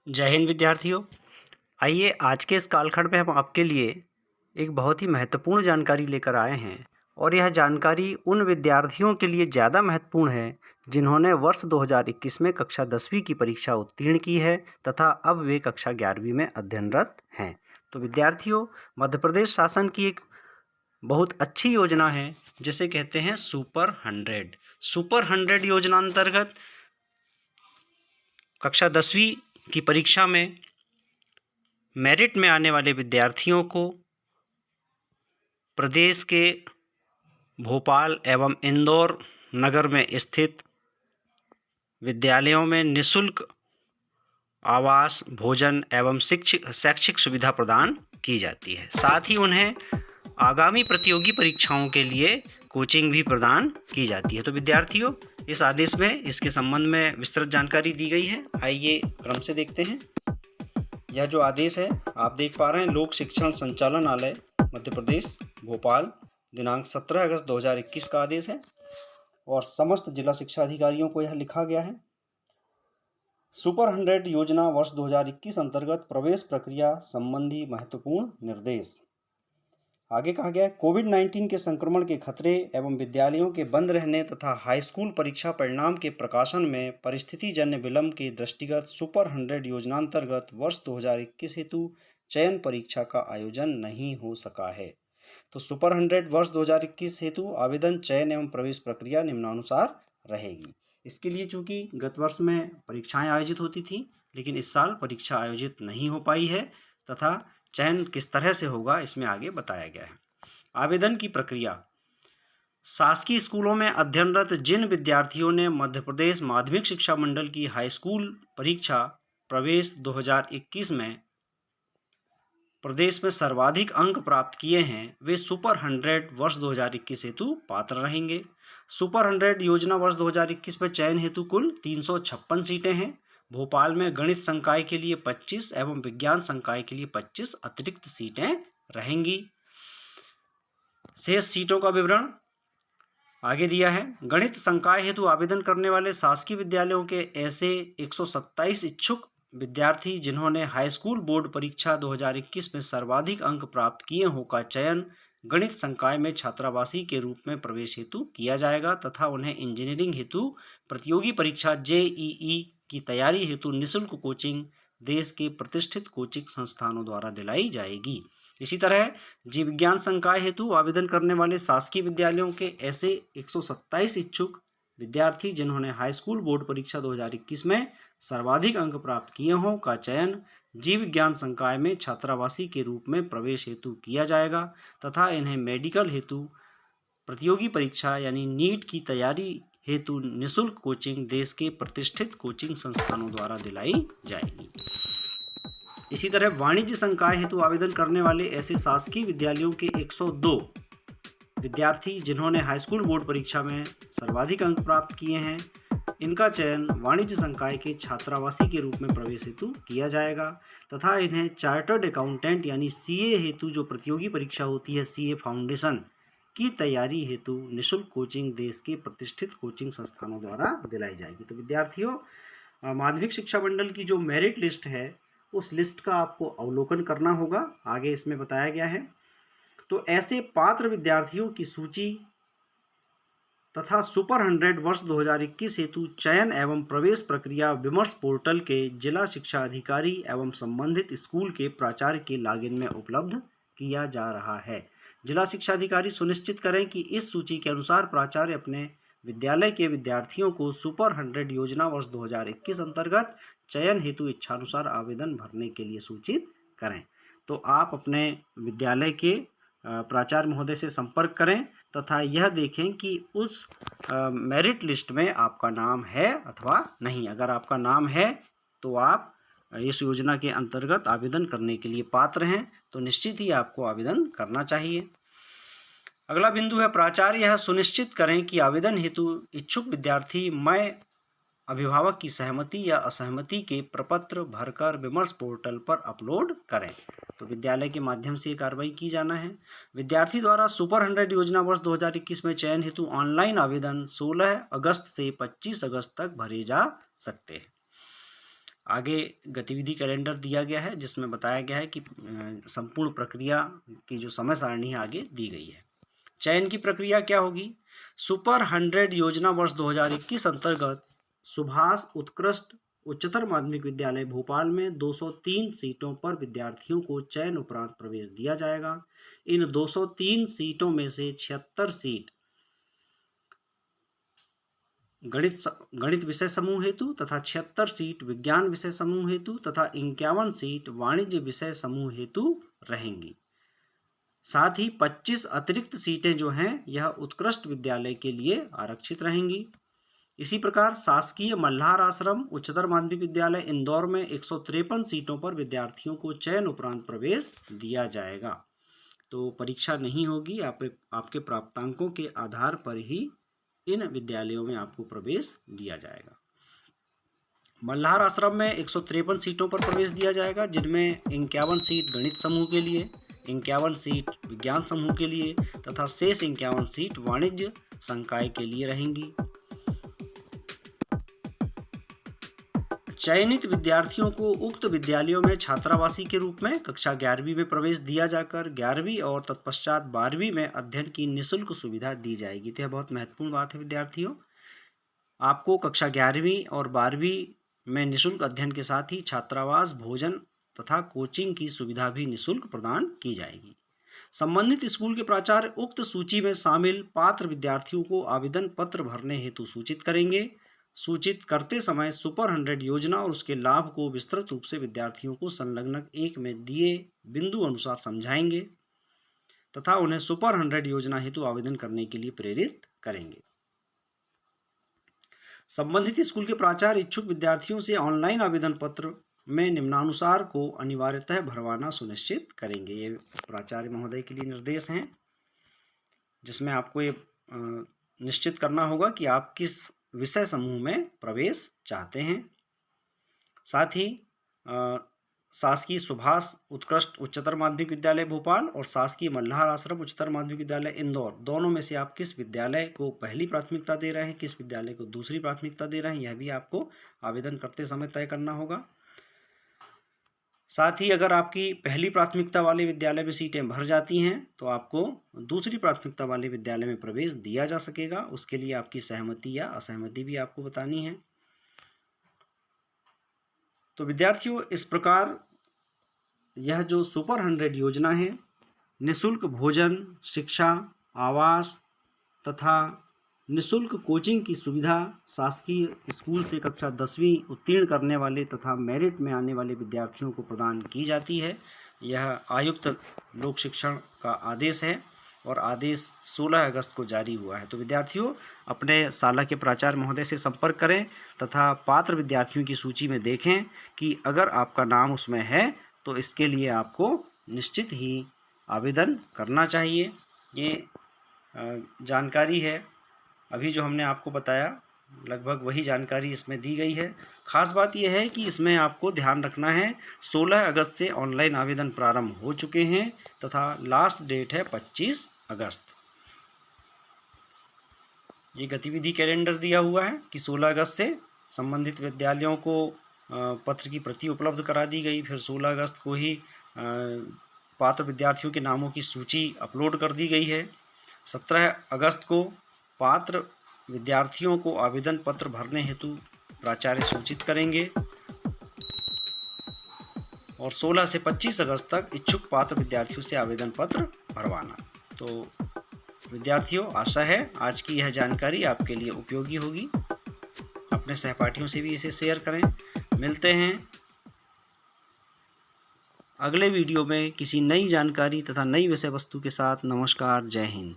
जय हिंद विद्यार्थियों। आइए आज के इस कालखंड में हम आपके लिए एक बहुत ही महत्वपूर्ण जानकारी लेकर आए हैं और यह जानकारी उन विद्यार्थियों के लिए ज़्यादा महत्वपूर्ण है जिन्होंने वर्ष 2021 में कक्षा 10वीं की परीक्षा उत्तीर्ण की है तथा अब वे कक्षा 11वीं में अध्ययनरत हैं। तो विद्यार्थियों, मध्य प्रदेश शासन की एक बहुत अच्छी योजना है जिसे कहते हैं सुपर 100। सुपर 100 योजना अंतर्गत कक्षा 10वीं की परीक्षा में मेरिट में आने वाले विद्यार्थियों को प्रदेश के भोपाल एवं इंदौर नगर में स्थित विद्यालयों में निःशुल्क आवास, भोजन एवं शैक्षिक सुविधा प्रदान की जाती है। साथ ही उन्हें आगामी प्रतियोगी परीक्षाओं के लिए कोचिंग भी प्रदान की जाती है। तो विद्यार्थियों, इस आदेश में इसके संबंध में विस्तृत जानकारी दी गई है। आइए क्रम से देखते हैं। यह जो आदेश है आप देख पा रहे हैं, लोक शिक्षण संचालनालय मध्य प्रदेश भोपाल दिनांक 17 अगस्त 2021 का आदेश है और समस्त जिला शिक्षा अधिकारियों को यह लिखा गया है। सुपर 100 योजना वर्ष 2021 अंतर्गत प्रवेश प्रक्रिया संबंधी महत्वपूर्ण निर्देश। आगे कहा गया है, कोविड-19 के संक्रमण के खतरे एवं विद्यालयों के बंद रहने तथा हाई स्कूल परीक्षा परिणाम के प्रकाशन में परिस्थितिजन्य विलंब के दृष्टिगत सुपर 100 योजना अंतर्गत वर्ष 2021 हेतु चयन परीक्षा का आयोजन नहीं हो सका है। तो सुपर 100 वर्ष 2021 हेतु आवेदन, चयन एवं प्रवेश प्रक्रिया निम्नानुसार रहेगी। इसके लिए चूंकि गत वर्ष में परीक्षाएं आयोजित होती थी लेकिन इस साल परीक्षा आयोजित नहीं हो पाई है तथा चयन किस तरह से होगा इसमें आगे बताया गया है। आवेदन की प्रक्रिया। शासकीय स्कूलों में अध्ययनरत जिन विद्यार्थियों ने मध्य प्रदेश माध्यमिक शिक्षा मंडल की हाई स्कूल परीक्षा प्रवेश 2021 में प्रदेश में सर्वाधिक अंक प्राप्त किए हैं वे सुपर 100 वर्ष 2021 हेतु पात्र रहेंगे। सुपर 100 योजना वर्ष 2021 में चयन हेतु कुल 356 सीटें हैं। भोपाल में गणित संकाय के लिए 25 एवं विज्ञान संकाय के लिए 25 अतिरिक्त सीटें रहेंगी। शेष सीटों का विवरण आगे दिया है। गणित संकाय हेतु आवेदन करने वाले शासकीय विद्यालयों के ऐसे 127 इच्छुक विद्यार्थी जिन्होंने हाई स्कूल बोर्ड परीक्षा 2021 में सर्वाधिक अंक प्राप्त किए हों का चयन गणित संकाय में छात्रावासी के रूप में प्रवेश हेतु किया जाएगा तथा उन्हें इंजीनियरिंग हेतु प्रतियोगी परीक्षा जेईई की तैयारी हेतु निःशुल्क कोचिंग देश के प्रतिष्ठित कोचिंग संस्थानों द्वारा दिलाई जाएगी। इसी तरह जीव विज्ञान संकाय हेतु आवेदन करने वाले शासकीय विद्यालयों के ऐसे 127 इच्छुक विद्यार्थी जिन्होंने हाई स्कूल बोर्ड परीक्षा 2021 में सर्वाधिक अंक प्राप्त किए हों का चयन जीव विज्ञान संकाय में छात्रावासी के रूप में प्रवेश हेतु किया जाएगा तथा इन्हें मेडिकल हेतु प्रतियोगी परीक्षा यानी नीट की तैयारी हेतु निःशुल्क कोचिंग देश के प्रतिष्ठित कोचिंग संस्थानों द्वारा दिलाई जाएगी। इसी तरह वाणिज्य संकाय हेतु आवेदन करने वाले ऐसे शासकीय विद्यालयों के 102 विद्यार्थी जिन्होंने हाई स्कूल बोर्ड परीक्षा में सर्वाधिक अंक प्राप्त किए हैं इनका चयन वाणिज्य संकाय के छात्रावासी के रूप में प्रवेश हेतु किया जाएगा तथा इन्हें चार्टर्ड अकाउंटेंट यानी सीए हेतु जो प्रतियोगी परीक्षा होती है सीए फाउंडेशन की तैयारी हेतु निःशुल्क कोचिंग देश के प्रतिष्ठित कोचिंग संस्थानों द्वारा दिलाई जाएगी। तो विद्यार्थियों, माध्यमिक शिक्षा मंडल की जो मेरिट लिस्ट है उस लिस्ट का आपको अवलोकन करना होगा। आगे इसमें बताया गया है। तो ऐसे पात्र विद्यार्थियों की सूची तथा सुपर 100 वर्ष 2021 हेतु चयन एवं प्रवेश प्रक्रिया विमर्श पोर्टल के जिला शिक्षा अधिकारी एवं संबंधित स्कूल के प्राचार्य के लॉगिन में उपलब्ध किया जा रहा है। जिला शिक्षा अधिकारी सुनिश्चित करें कि इस सूची के अनुसार प्राचार्य अपने विद्यालय के विद्यार्थियों को सुपर 100 योजना वर्ष 2021 अंतर्गत चयन हेतु इच्छानुसार आवेदन भरने के लिए सूचित करें। तो आप अपने विद्यालय के प्राचार्य महोदय से संपर्क करें तथा यह देखें कि उस मेरिट लिस्ट में आपका नाम है अथवा नहीं। अगर आपका नाम है तो आप इस योजना के अंतर्गत आवेदन करने के लिए पात्र हैं, तो निश्चित ही आपको आवेदन करना चाहिए। अगला बिंदु है, प्राचार्य यह सुनिश्चित करें कि आवेदन हेतु इच्छुक विद्यार्थी मैं अभिभावक की सहमति या असहमति के प्रपत्र भरकर विमर्श पोर्टल पर अपलोड करें। तो विद्यालय के माध्यम से ये कार्रवाई की जाना है। विद्यार्थी द्वारा सुपर 100 योजना वर्ष 2021 में चयन हेतु ऑनलाइन आवेदन 16 अगस्त से 25 अगस्त तक भरे जा सकते हैं। आगे गतिविधि कैलेंडर दिया गया है जिसमें बताया गया है कि संपूर्ण प्रक्रिया की जो समय सारणी है आगे दी गई है। चयन की प्रक्रिया क्या होगी? सुपर 100 योजना वर्ष 2021 अंतर्गत सुभाष उत्कृष्ट उच्चतर माध्यमिक विद्यालय भोपाल में 203 सीटों पर विद्यार्थियों को चयन उपरांत प्रवेश दिया जाएगा। इन 203 सीटों में से 76 सीट गणित विषय समूह हेतु तथा 76 सीट विज्ञान विषय समूह हेतु तथा 51 सीट वाणिज्य विषय समूह हेतु रहेंगी। साथ ही 25 अतिरिक्त सीटें जो हैं यह उत्कृष्ट विद्यालय के लिए आरक्षित रहेंगी। इसी प्रकार शासकीय मल्हार आश्रम उच्चतर माध्यमिक विद्यालय इंदौर में 153 सीटों पर विद्यार्थियों को चयन उपरांत प्रवेश दिया जाएगा। तो परीक्षा नहीं होगी, आपके प्राप्तांकों के आधार पर ही इन विद्यालयों में आपको प्रवेश दिया जाएगा। मल्हार आश्रम में 153 सीटों पर प्रवेश दिया जाएगा, जिनमें 51 सीट गणित समूह के लिए, 51 सीट विज्ञान समूह के लिए तथा शेष 51 सीट वाणिज्य संकाय के लिए रहेंगी। चयनित विद्यार्थियों को उक्त विद्यालयों में छात्रावासी के रूप में कक्षा 11वीं में प्रवेश दिया जाकर 11वीं और तत्पश्चात 12वीं में अध्ययन की निःशुल्क सुविधा दी जाएगी। तो यह बहुत महत्वपूर्ण बात है विद्यार्थियों, आपको कक्षा 11वीं और 12वीं में निःशुल्क अध्ययन के साथ ही छात्रावास, भोजन तथा कोचिंग की सुविधा भी निःशुल्क प्रदान की जाएगी। संबंधित स्कूल के प्राचार्य उक्त सूची में शामिल पात्र विद्यार्थियों को आवेदन पत्र भरने हेतु सूचित करेंगे। सूचित करते समय सुपर 100 योजना और उसके लाभ को विस्तृत रूप से विद्यार्थियों को संलग्न 1 में दिए बिंदु अनुसार समझाएंगे तथा उन्हें सुपर 100 योजना हेतु आवेदन करने के लिए प्रेरित करेंगे। संबंधित स्कूल के प्राचार्य इच्छुक विद्यार्थियों से ऑनलाइन आवेदन पत्र में निम्नानुसार को अनिवार्यतः भरवाना सुनिश्चित करेंगे। ये प्राचार्य महोदय के लिए निर्देश हैं, जिसमें आपको ये निश्चित करना होगा कि आप किस विषय समूह में प्रवेश चाहते हैं। साथ ही शासकीय सुभाष उत्कृष्ट उच्चतर माध्यमिक विद्यालय भोपाल और शासकीय मल्हार आश्रम उच्चतर माध्यमिक विद्यालय इंदौर, दोनों में से आप किस विद्यालय को पहली प्राथमिकता दे रहे हैं, किस विद्यालय को दूसरी प्राथमिकता दे रहे हैं, यह भी आपको आवेदन करते समय तय करना होगा। साथ ही अगर आपकी पहली प्राथमिकता वाले विद्यालय में सीटें भर जाती हैं तो आपको दूसरी प्राथमिकता वाले विद्यालय में प्रवेश दिया जा सकेगा। उसके लिए आपकी सहमति या असहमति भी आपको बतानी है। तो विद्यार्थियों, इस प्रकार यह जो सुपर 100 योजना है, निःशुल्क भोजन, शिक्षा, आवास तथा निःशुल्क कोचिंग की सुविधा शासकीय स्कूल से कक्षा 10वीं उत्तीर्ण करने वाले तथा मेरिट में आने वाले विद्यार्थियों को प्रदान की जाती है। यह आयुक्त लोक शिक्षण का आदेश है और आदेश 16 अगस्त को जारी हुआ है। तो विद्यार्थियों, अपने शाला के प्राचार्य महोदय से संपर्क करें तथा पात्र विद्यार्थियों की सूची में देखें कि अगर आपका नाम उसमें है तो इसके लिए आपको निश्चित ही आवेदन करना चाहिए। ये जानकारी है, अभी जो हमने आपको बताया लगभग वही जानकारी इसमें दी गई है। खास बात यह है कि इसमें आपको ध्यान रखना है 16 अगस्त से ऑनलाइन आवेदन प्रारंभ हो चुके हैं तथा लास्ट डेट है 25 अगस्त। ये गतिविधि कैलेंडर दिया हुआ है कि 16 अगस्त से संबंधित विद्यालयों को पत्र की प्रति उपलब्ध करा दी गई। फिर 16 अगस्त को ही पात्र विद्यार्थियों के नामों की सूची अपलोड कर दी गई है। 17 अगस्त को पात्र विद्यार्थियों को आवेदन पत्र भरने हेतु प्राचार्य सूचित करेंगे और 16 से 25 अगस्त तक इच्छुक पात्र विद्यार्थियों से आवेदन पत्र भरवाना। तो विद्यार्थियों, आशा है आज की यह जानकारी आपके लिए उपयोगी होगी। अपने सहपाठियों से भी इसे शेयर करें। मिलते हैं अगले वीडियो में किसी नई जानकारी तथा नई विषय वस्तु के साथ। नमस्कार, जय हिंद।